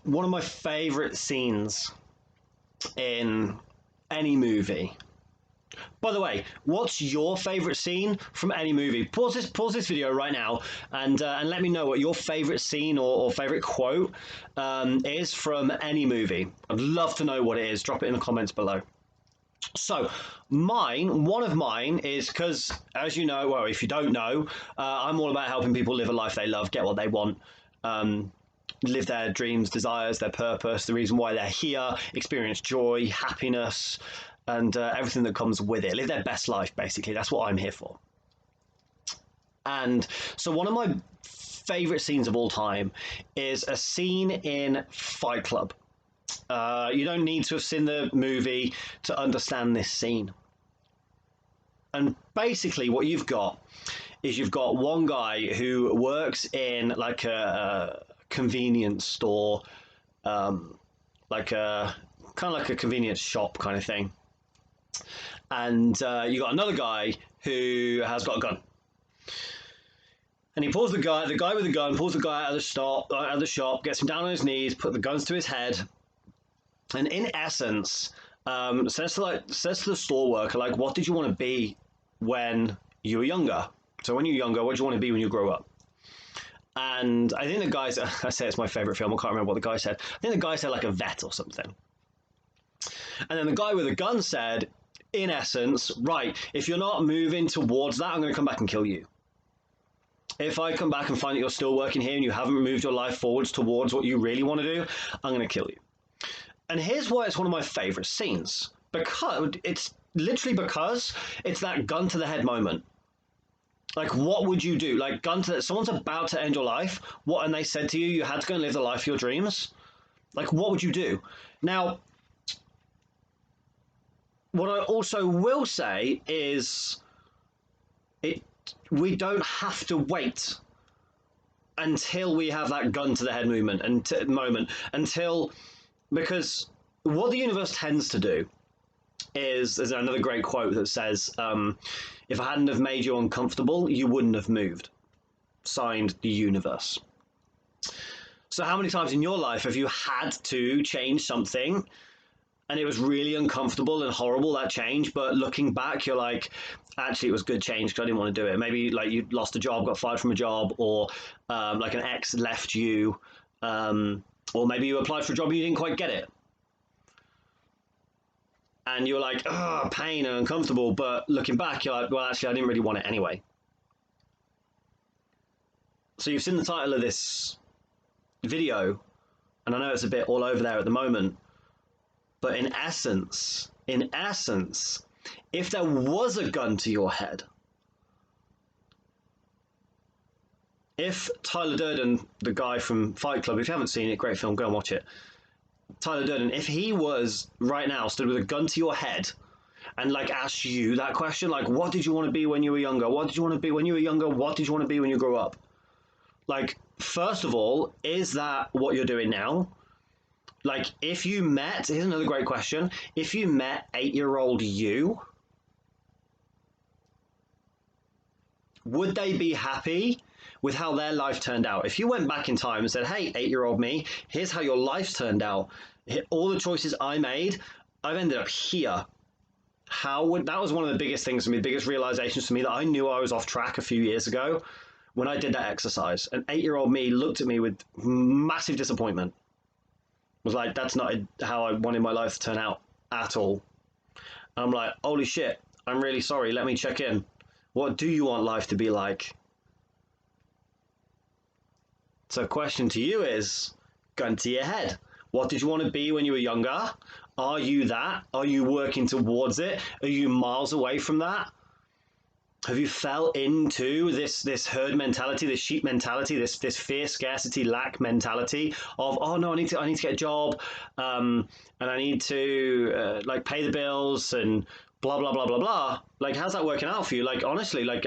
one of my favorite scenes in any movie. By the way, what's your favorite scene from any movie? Pause this video right now, and let me know what your favorite scene or favorite quote is from any movie. I'd love to know what it is. Drop it in the comments below. So, one of mine is because, as you know, well, if you don't know, I'm all about helping people live a life they love, get what they want, live their dreams, desires, their purpose, the reason why they're here, experience joy, happiness, and everything that comes with it. Live their best life, basically. That's what I'm here for. And so one of my favorite scenes of all time is a scene in Fight Club. You don't need to have seen the movie to understand this scene. And basically what you've got is you've got one guy who works in like a convenience store, like a kind of like a convenience shop kind of thing. And you got another guy who has got a gun. And he pulls the guy with the gun, pulls the guy out of the shop, gets him down on his knees, put the guns to his head, and in essence, says to the store worker, like, what did you want to be when you were younger? So when you're younger, what do you want to be when you grow up? And I think the guy said, I say it's my favorite film, I can't remember what the guy said. I think the guy said like a vet or something. And then the guy with the gun said, in essence, right, if you're not moving towards that, I'm going to come back and kill you. If I come back and find that you're still working here and you haven't moved your life forwards towards what you really want to do, I'm going to kill you. And here's why it's one of my favorite scenes. Because it's that gun to the head moment. Like, what would you do? Like, someone's about to end your life, and they said to you, you had to go and live the life of your dreams. Like, what would you do? Now, what I also will say is we don't have to wait until we have that gun to the head because what the universe tends to do is, there's another great quote that says, if I hadn't have made you uncomfortable, you wouldn't have moved. Signed, the universe. So how many times in your life have you had to change something and it was really uncomfortable and horrible, that change, but looking back, you're like, actually, it was good change because I didn't want to do it. Maybe like you lost a job, got fired from a job, or like an ex left you, or maybe you applied for a job and you didn't quite get it. And you're like, oh, pain and uncomfortable, but looking back, you're like, well, actually, I didn't really want it anyway. So you've seen the title of this video, and I know it's a bit all over there at the moment, but in essence, if there was a gun to your head, if Tyler Durden, the guy from Fight Club, if you haven't seen it, great film, go and watch it. Tyler Durden, if he was right now stood with a gun to your head and like asked you that question, like, what did you want to be when you were younger? What did you want to be when you were younger? What did you want to be when you grew up? Like, first of all, is that what you're doing now? Like, if you met, here's another great question. If you met 8-year-old you, would they be happy with how their life turned out? If you went back in time and said, hey, 8-year-old me, here's how your life's turned out. All the choices I made, I've ended up here. That was one of the biggest things for me, the biggest realizations for me, that I knew I was off track a few years ago when I did that exercise. An 8-year-old me looked at me with massive disappointment. Was like, that's not how I wanted my life to turn out at all. And I'm like, holy shit, I'm really sorry, let me check in. What do you want life to be like? So question to you is, gun to your head. What did you want to be when you were younger? Are you that? Are you working towards it? Are you miles away from that? Have you fell into this herd mentality, this sheep mentality, this fear, scarcity, lack mentality of, oh no, I need to get a job, and I need to like pay the bills and blah blah blah blah blah. Like, how's that working out for you? Like, honestly, like,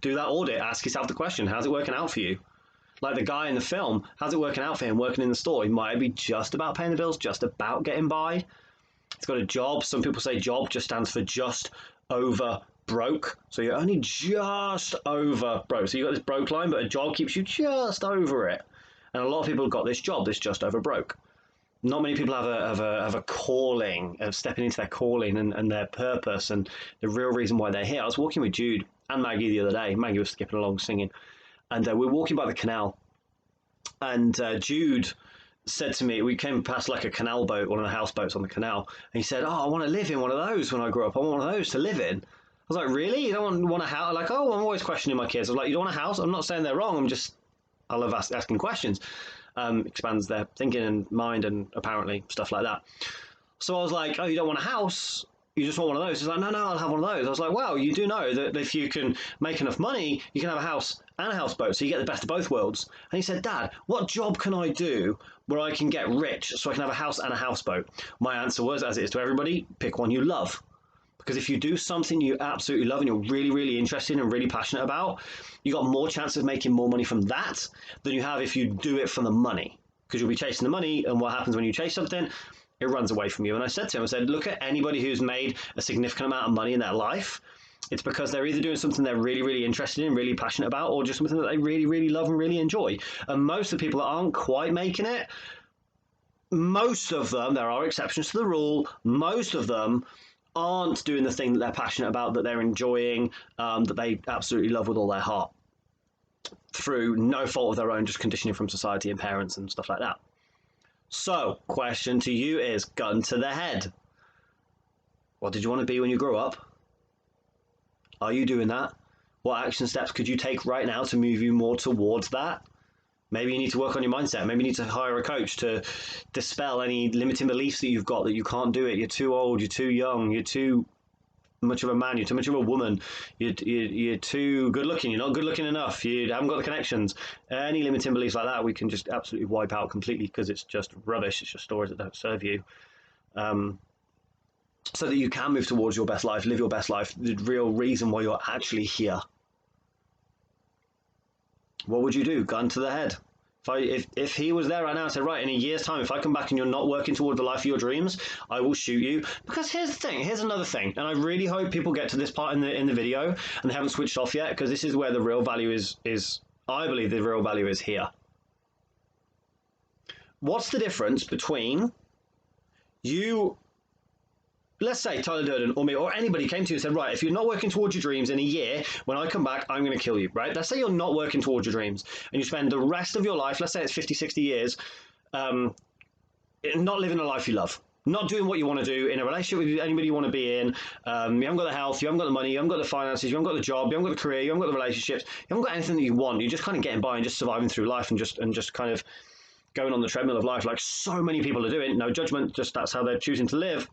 do that audit. Ask yourself the question: how's it working out for you? Like the guy in the film, how's it working out for him working in the store? He might be just about paying the bills, just about getting by. He's got a job. Some people say job just stands for just over broke. So you're only just over broke. So you've got this broke line, but a job keeps you just over it. And a lot of people have got this job, this just over broke. Not many people have a calling of stepping into their calling and their purpose and the real reason why they're here. I was walking with Jude and Maggie the other day. Maggie was skipping along singing, and we were walking by the canal, and Jude said to me, we came past like a canal boat, one of the houseboats on the canal, and he said, "Oh, I want to live in one of those when I grow up. I want one of those to live in." I was like, "Really? You don't want a house?" Like, "Oh, I'm always questioning my kids." I was like, "You don't want a house?" I'm not saying they're wrong. I love asking questions. Expands their thinking and mind and apparently stuff like that. So I was like, "Oh, you don't want a house? You just want one of those?" He's like, "No, I'll have one of those." I was like, "Wow, you do know that if you can make enough money, you can have a house and a houseboat, so you get the best of both worlds." And he said, "Dad, what job can I do where I can get rich so I can have a house and a houseboat?" My answer was, as it is to everybody, pick one you love. Because if you do something you absolutely love and you're really, really interested and really passionate about, you got more chance of making more money from that than you have if you do it for the money. Because you'll be chasing the money, and what happens when you chase something? It runs away from you. And I said to him, I said, look at anybody who's made a significant amount of money in their life. It's because they're either doing something they're really, really interested in, really passionate about, or just something that they really, really love and really enjoy. And most of the people that aren't quite making it, most of them, there are exceptions to the rule, most of them aren't doing the thing that they're passionate about, that they're enjoying, that they absolutely love with all their heart, through no fault of their own, just conditioning from society and parents and stuff like that. So, question to you is, gun to the head. What did you want to be when you grow up? Are you doing that? What action steps could you take right now to move you more towards that? Maybe you need to work on your mindset. Maybe you need to hire a coach to dispel any limiting beliefs that you've got that you can't do it. You're too old, you're too young, you're too much of a man, you're too much of a woman, you're too good looking, you're not good looking enough, you haven't got the connections. Any limiting beliefs like that, we can just absolutely wipe out completely because it's just rubbish. It's just stories that don't serve you. So that you can move towards your best life, live your best life, the real reason why you're actually here. What would you do? Gun to the head. If he was there right now and said, right, in a year's time, if I come back and you're not working toward the life of your dreams, I will shoot you. Because here's the thing, here's another thing, and I really hope people get to this part in the video and they haven't switched off yet, because this is where the real value is. I believe the real value is here. What's the difference between you, let's say Tyler Durden or me or anybody came to you and said, right, if you're not working towards your dreams in a year, when I come back, I'm going to kill you, right? Let's say you're not working towards your dreams and you spend the rest of your life, let's say it's 50, 60 years, not living a life you love, not doing what you want to do in a relationship with anybody you want to be in. You haven't got the health, you haven't got the money, you haven't got the finances, you haven't got the job, you haven't got the career, you haven't got the relationships, you haven't got anything that you want. You're just kind of getting by and just surviving through life and just kind of going on the treadmill of life like so many people are doing. No judgment, just that's how they're choosing to live.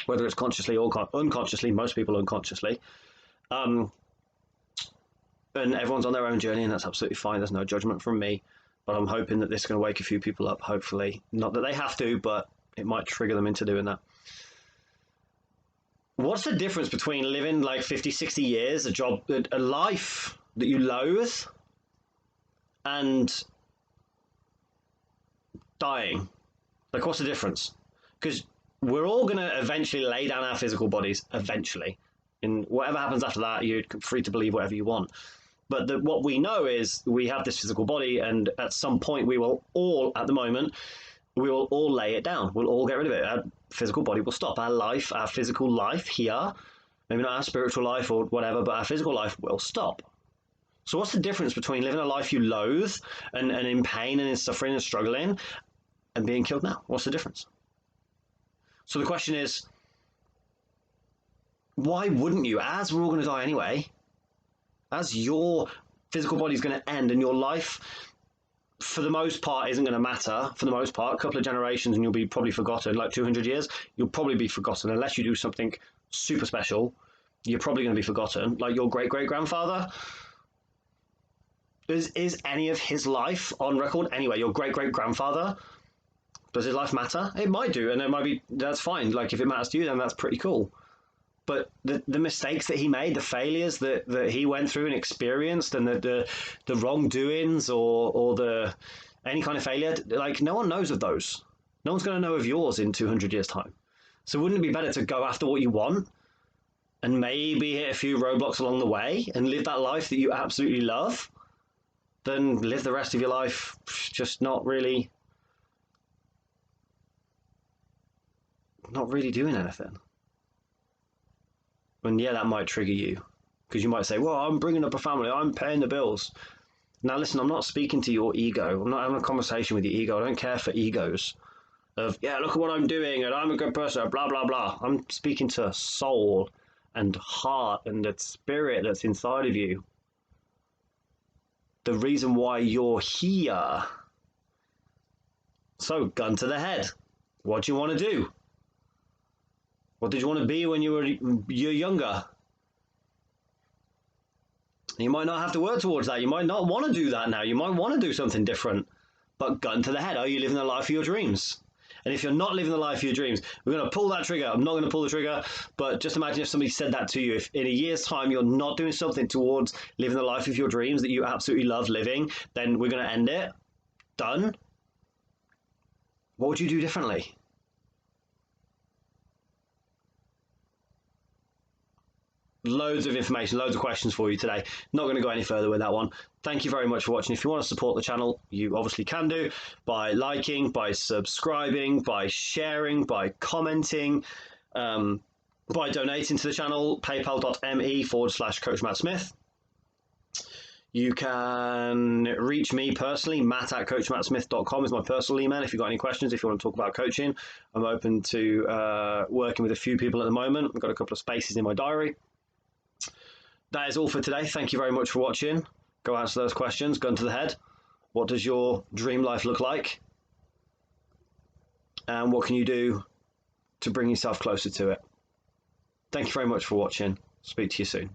Whether it's consciously or unconsciously, most people unconsciously. And everyone's on their own journey, and that's absolutely fine. There's no judgment from me. But I'm hoping that this is going to wake a few people up, hopefully. Not that they have to, but it might trigger them into doing that. What's the difference between living like 50, 60 years, a life that you loathe, and dying? Like, what's the difference? Because we're all going to eventually lay down our physical bodies, eventually. And whatever happens after that, you're free to believe whatever you want. But what we know is we have this physical body, and at some point we will all, at the moment, we will all lay it down. We'll all get rid of it. Our physical body will stop. Our life, our physical life here, maybe not our spiritual life or whatever, but our physical life will stop. So what's the difference between living a life you loathe and in pain and in suffering and struggling and being killed now? What's the difference? So the question is, why wouldn't you, as we're all going to die anyway, as your physical body is going to end and your life, for the most part, isn't going to matter, for the most part, a couple of generations and you'll be probably forgotten, like 200 years, you'll probably be forgotten unless you do something super special. You're probably going to be forgotten, like your great-great-grandfather. Is any of his life on record? Anyway, your great-great-grandfather, does his life matter? It might do, and it might be, that's fine. Like, if it matters to you, then that's pretty cool. But the mistakes that he made, the failures that he went through and experienced, and the wrongdoings or the any kind of failure, like, no one knows of those. No one's going to know of yours in 200 years' time. So wouldn't it be better to go after what you want and maybe hit a few roadblocks along the way and live that life that you absolutely love than live the rest of your life just not really not really doing anything. And yeah, that might trigger you because you might say, well, I'm bringing up a family, I'm paying the bills. Now, listen, I'm not speaking to your ego. I'm not having a conversation with your ego. I don't care for egos of, yeah, look at what I'm doing and I'm a good person, blah, blah, blah. I'm speaking to soul and heart and that spirit that's inside of you. The reason why you're here. So, gun to the head. What do you want to do? What did you want to be when you're younger? You might not have to work towards that. You might not want to do that now. You might want to do something different. But gun to the head. Are you living the life of your dreams? And if you're not living the life of your dreams, we're going to pull that trigger. I'm not going to pull the trigger, but just imagine if somebody said that to you. If in a year's time you're not doing something towards living the life of your dreams that you absolutely love living, then we're going to end it. Done. What would you do differently? Loads of information, loads of questions for you today. Not going to go any further with that one. Thank you very much for watching. If you want to support the channel, you obviously can do by liking, by subscribing, by sharing, by commenting, by donating to the channel, paypal.me/Coach Matt Smith. You can reach me personally, matt@coachmattsmith.com is my personal email if you've got any questions, if you want to talk about coaching. I'm open to working with a few people at the moment. I've got a couple of spaces in my diary. That is all for today. Thank you very much for watching. Go answer those questions, gun to the head. What does your dream life look like? And what can you do to bring yourself closer to it? Thank you very much for watching. Speak to you soon.